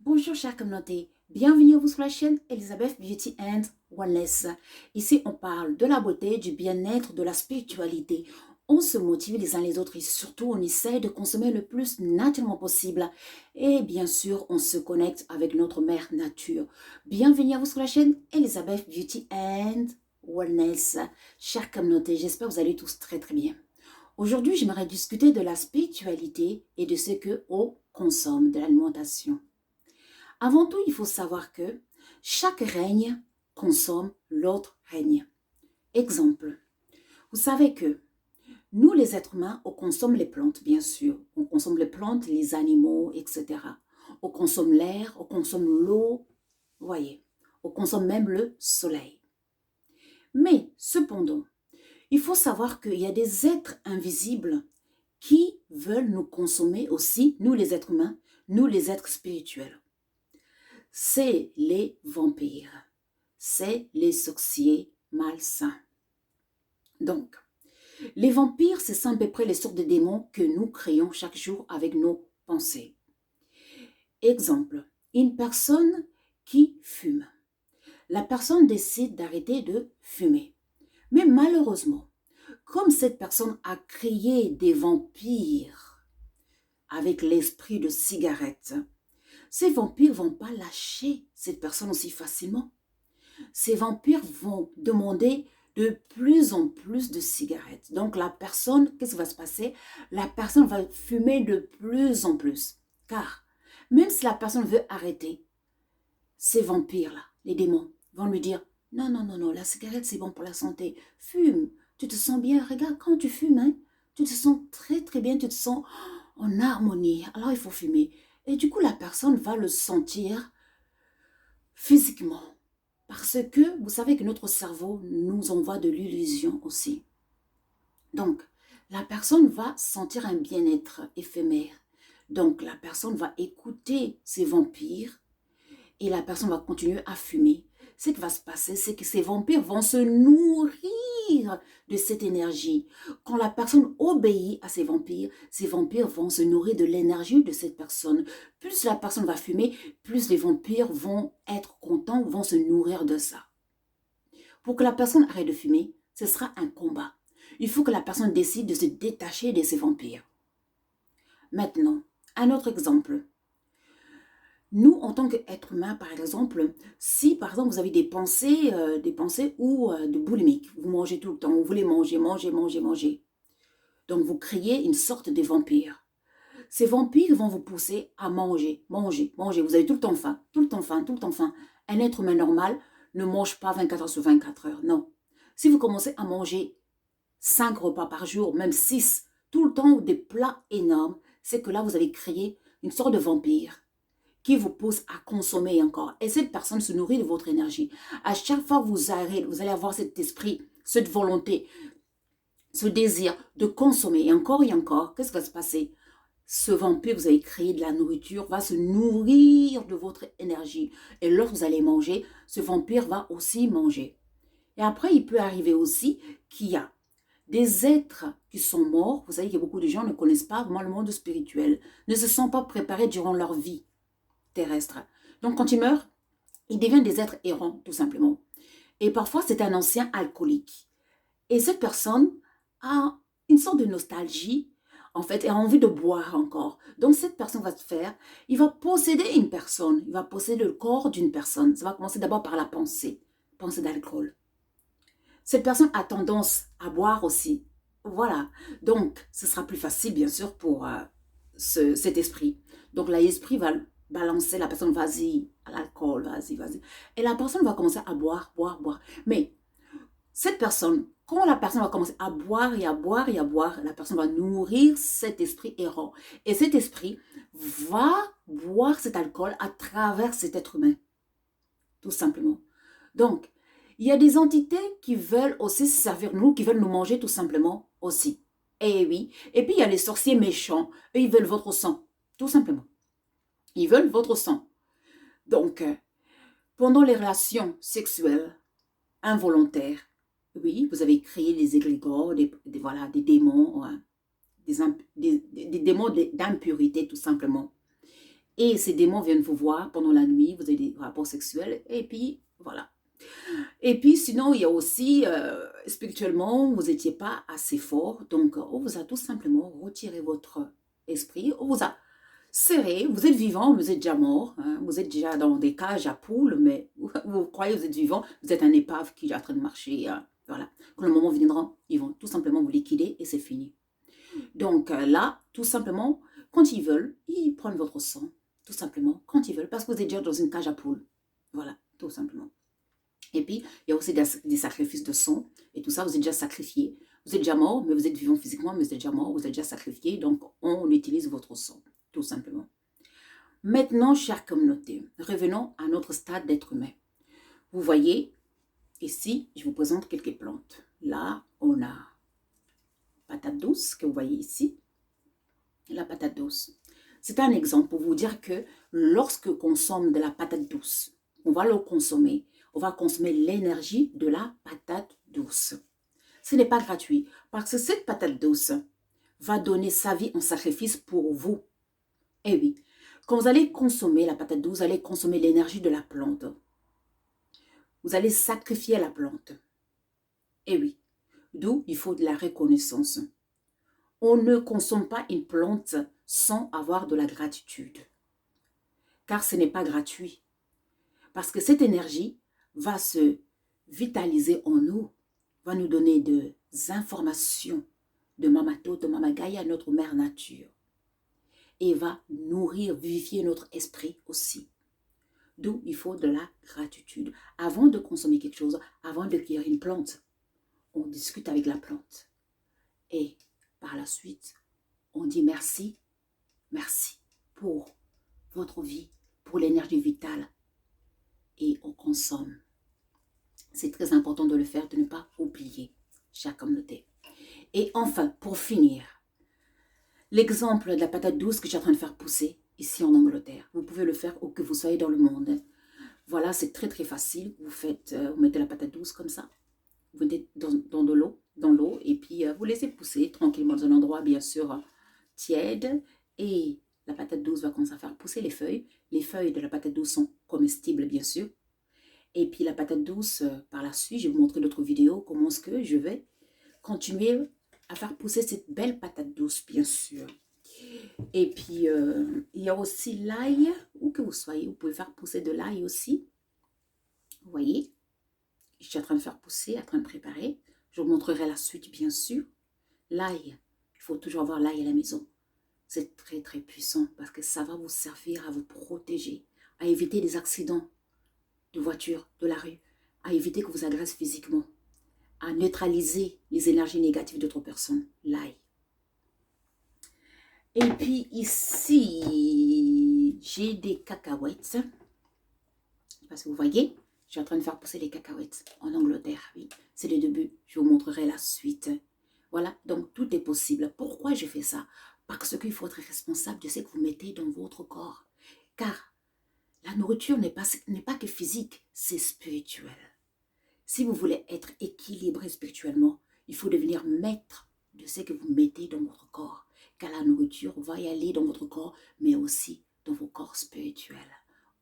Bonjour chère communauté, bienvenue à vous sur la chaîne Elizabeth Beauty and Wellness. Ici on parle de la beauté, du bien-être, de la spiritualité. On se motive les uns les autres et surtout on essaie de consommer le plus naturellement possible. Et bien sûr on se connecte avec notre mère nature. Bienvenue à vous sur la chaîne Elizabeth Beauty and Wellness. Chère communauté, j'espère que vous allez tous très très bien. Aujourd'hui j'aimerais discuter de la spiritualité et de ce que on consomme, de l'alimentation. Avant tout, il faut savoir que chaque règne consomme l'autre règne. Exemple, vous savez que nous, les êtres humains, on consomme les plantes, bien sûr. On consomme les plantes, les animaux, etc. On consomme l'air, on consomme l'eau, voyez. On consomme même le soleil. Mais, cependant, il faut savoir qu'il y a des êtres invisibles qui veulent nous consommer aussi, nous les êtres humains, nous les êtres spirituels. C'est les vampires, c'est les sorciers malsains. Donc, les vampires, c'est à peu près les sortes de démons que nous créons chaque jour avec nos pensées. Exemple, une personne qui fume. La personne décide d'arrêter de fumer. Mais malheureusement, comme cette personne a créé des vampires avec l'esprit de cigarette, ces vampires ne vont pas lâcher cette personne aussi facilement. Ces vampires vont demander de plus en plus de cigarettes. Donc la personne, qu'est-ce qui va se passer? La personne va fumer de plus en plus. Car même si la personne veut arrêter, ces vampires-là, les démons, vont lui dire, non, non, non, non, la cigarette c'est bon pour la santé. Fume, tu te sens bien. Regarde, quand tu fumes, hein, tu te sens très très bien, tu te sens en harmonie. Alors il faut fumer. Et du coup, la personne va le sentir physiquement. Parce que vous savez que notre cerveau nous envoie de l'illusion aussi. Donc, la personne va sentir un bien-être éphémère. Donc, la personne va écouter ces vampires et la personne va continuer à fumer. Ce qui va se passer, c'est que ces vampires vont se nourrir de cette énergie. Quand la personne obéit à ces vampires vont se nourrir de l'énergie de cette personne. Plus la personne va fumer, plus les vampires vont être contents, vont se nourrir de ça. Pour que la personne arrête de fumer, ce sera un combat. Il faut que la personne décide de se détacher de ces vampires. Maintenant, un autre exemple. Nous, en tant qu'êtres humains, par exemple, si par exemple vous avez des pensées ou de boulimique, vous mangez tout le temps, vous voulez manger, manger, manger, manger. Donc vous créez une sorte de vampire. Ces vampires vont vous pousser à manger, manger, manger. Vous avez tout le temps faim, tout le temps faim, tout le temps faim. Un être humain normal ne mange pas 24 heures sur 24 heures, non. Si vous commencez à manger 5 repas par jour, même 6, tout le temps des plats énormes, c'est que là vous avez créé une sorte de vampire qui vous pousse à consommer encore. Et cette personne se nourrit de votre énergie. À chaque fois que vous allez avoir cet esprit, cette volonté, ce désir de consommer et encore, qu'est-ce qui va se passer? Ce vampire que vous avez créé de la nourriture va se nourrir de votre énergie. Et lorsque vous allez manger, ce vampire va aussi manger. Et après, il peut arriver aussi qu'il y a des êtres qui sont morts. Vous savez que beaucoup de gens ne connaissent pas vraiment le monde spirituel, ne se sont pas préparés durant leur vie terrestre. Donc, quand ils meurent, ils deviennent des êtres errants, tout simplement. Et parfois, c'est un ancien alcoolique. Et cette personne a une sorte de nostalgie, en fait, et a envie de boire encore. Donc, cette personne va se faire, il va posséder une personne, il va posséder le corps d'une personne. Ça va commencer d'abord par la pensée d'alcool. Cette personne a tendance à boire aussi. Voilà. Donc, ce sera plus facile, bien sûr, pour cet esprit. Donc, l'esprit va balancer la personne, vas-y, à l'alcool, vas-y, vas-y. Et la personne va commencer à boire, boire, boire. Mais cette personne, quand la personne va commencer à boire et à boire et à boire, la personne va nourrir cet esprit errant. Et cet esprit va boire cet alcool à travers cet être humain. Tout simplement. Donc, il y a des entités qui veulent aussi se servir de nous, qui veulent nous manger tout simplement aussi. Et oui. Et puis, il y a les sorciers méchants. Eux, ils veulent votre sang. Tout simplement. Ils veulent votre sang. Donc, pendant les relations sexuelles involontaires, oui, vous avez créé des égrégores, voilà, des démons, des démons d'impurité tout simplement. et ces démons viennent vous voir pendant la nuit, vous avez des rapports sexuels, et puis voilà. Et puis sinon, il y a aussi, spirituellement, vous n'étiez pas assez fort, donc on vous a tout simplement retiré votre esprit, on vous a serré, vous êtes vivant, vous êtes déjà mort, hein, vous êtes déjà dans des cages à poules, mais vous croyez que vous êtes vivant, vous êtes un épave qui est en train de marcher, voilà. Quand le moment viendra, ils vont tout simplement vous liquider et c'est fini. Donc là, tout simplement, quand ils veulent, ils prennent votre sang, tout simplement, quand ils veulent, parce que vous êtes déjà dans une cage à poules. Voilà, tout simplement. Et puis, il y a aussi des sacrifices de sang, et tout ça, vous êtes déjà sacrifié. Vous êtes déjà mort, mais vous êtes vivant physiquement, mais vous êtes déjà mort, vous êtes déjà sacrifié, donc on utilise votre sang, tout simplement. Maintenant, chère communauté, revenons à notre stade d'être humain. Vous voyez, ici, je vous présente quelques plantes. Là, on a patate douce, que vous voyez ici. La patate douce. C'est un exemple pour vous dire que lorsque on consomme de la patate douce, on va le consommer, on va consommer l'énergie de la patate douce. Ce n'est pas gratuit parce que cette patate douce va donner sa vie en sacrifice pour vous. Eh oui, quand vous allez consommer la patate douce, vous allez consommer l'énergie de la plante. Vous allez sacrifier la plante. Eh oui, d'où il faut de la reconnaissance. On ne consomme pas une plante sans avoir de la gratitude. Car ce n'est pas gratuit. Parce que cette énergie va se vitaliser en nous, va nous donner des informations de Mamato, de Mama Gaïa, notre mère nature. Et va nourrir, vivifier notre esprit aussi. D'où il faut de la gratitude. Avant de consommer quelque chose, avant de cueillir une plante, on discute avec la plante. Et par la suite, on dit merci, merci pour votre vie, pour l'énergie vitale. Et on consomme. C'est très important de le faire, de ne pas oublier, chère communauté. Et enfin, pour finir, l'exemple de la patate douce que je suis en train de faire pousser ici en Angleterre. Vous pouvez le faire où que vous soyez dans le monde. Voilà, c'est très très facile. Vous mettez la patate douce comme ça. Vous mettez dans de l'eau, et puis vous laissez pousser tranquillement dans un endroit bien sûr tiède. Et la patate douce va commencer à faire pousser les feuilles. Les feuilles de la patate douce sont comestibles bien sûr. Et puis la patate douce, par la suite, je vais vous montrer d'autres vidéos, comment est-ce que je vais continuer à faire pousser cette belle patate douce, bien sûr. Et puis, il y a aussi l'ail, où que vous soyez, vous pouvez faire pousser de l'ail aussi. Vous voyez, je suis en train de faire pousser, en train de préparer. Je vous montrerai la suite, bien sûr. L'ail, il faut toujours avoir l'ail à la maison. C'est très, très puissant parce que ça va vous servir à vous protéger, à éviter des accidents de voiture, de la rue, à éviter que vous agresse physiquement, à neutraliser les énergies négatives d'autres personnes, l'ail. Et puis ici, j'ai des cacahuètes. Parce que vous voyez, je suis en train de faire pousser les cacahuètes en Angleterre. Oui, c'est le début. Je vous montrerai la suite. Voilà, donc tout est possible. Pourquoi je fais ça? Parce qu'il faut être responsable de ce que vous mettez dans votre corps. Car la nourriture n'est pas que physique, c'est spirituel. Si vous voulez être équilibré spirituellement, il faut devenir maître de ce que vous mettez dans votre corps. Car la nourriture va y aller dans votre corps, mais aussi dans vos corps spirituels.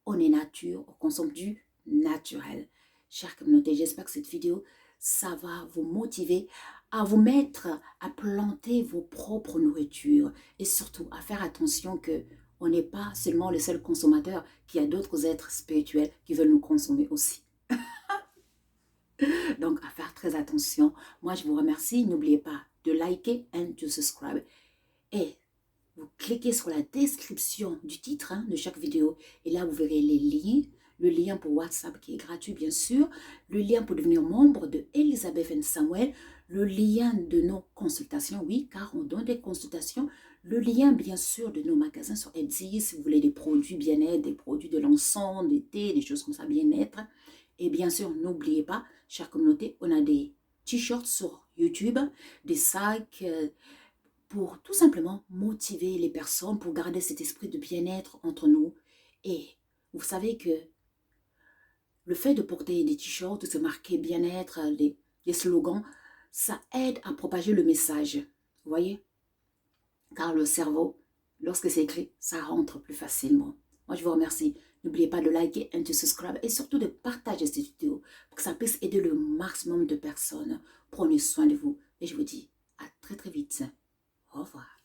On est nature, on consomme du naturel. Chers communauté, j'espère que cette vidéo, ça va vous motiver à vous mettre à planter vos propres nourritures et surtout à faire attention que on n'est pas seulement le seul consommateur, qu'il y a d'autres êtres spirituels qui veulent nous consommer aussi. Donc, à faire très attention. Moi, je vous remercie. N'oubliez pas de liker et de subscribe. Et vous cliquez sur la description du titre de chaque vidéo. Et là, vous verrez les liens. Le lien pour WhatsApp qui est gratuit, bien sûr. Le lien pour devenir membre de Elizabeth and Samuel. Le lien de nos consultations, oui, car on donne des consultations. Le lien, bien sûr, de nos magasins sur Etsy, si vous voulez des produits bien-être, des produits de l'encens, des thés, des choses comme ça, bien-être. Et bien sûr, n'oubliez pas, chère communauté, on a des t-shirts sur YouTube, des sacs pour tout simplement motiver les personnes, pour garder cet esprit de bien-être entre nous. Et vous savez que le fait de porter des t-shirts, de se marquer bien-être, des slogans, ça aide à propager le message. Vous voyez? Car le cerveau, lorsque c'est écrit, ça rentre plus facilement. Moi, je vous remercie. N'oubliez pas de liker et de subscribe et surtout de partager cette vidéo pour que ça puisse aider le maximum de personnes. Prenez soin de vous et je vous dis à très très vite. Au revoir.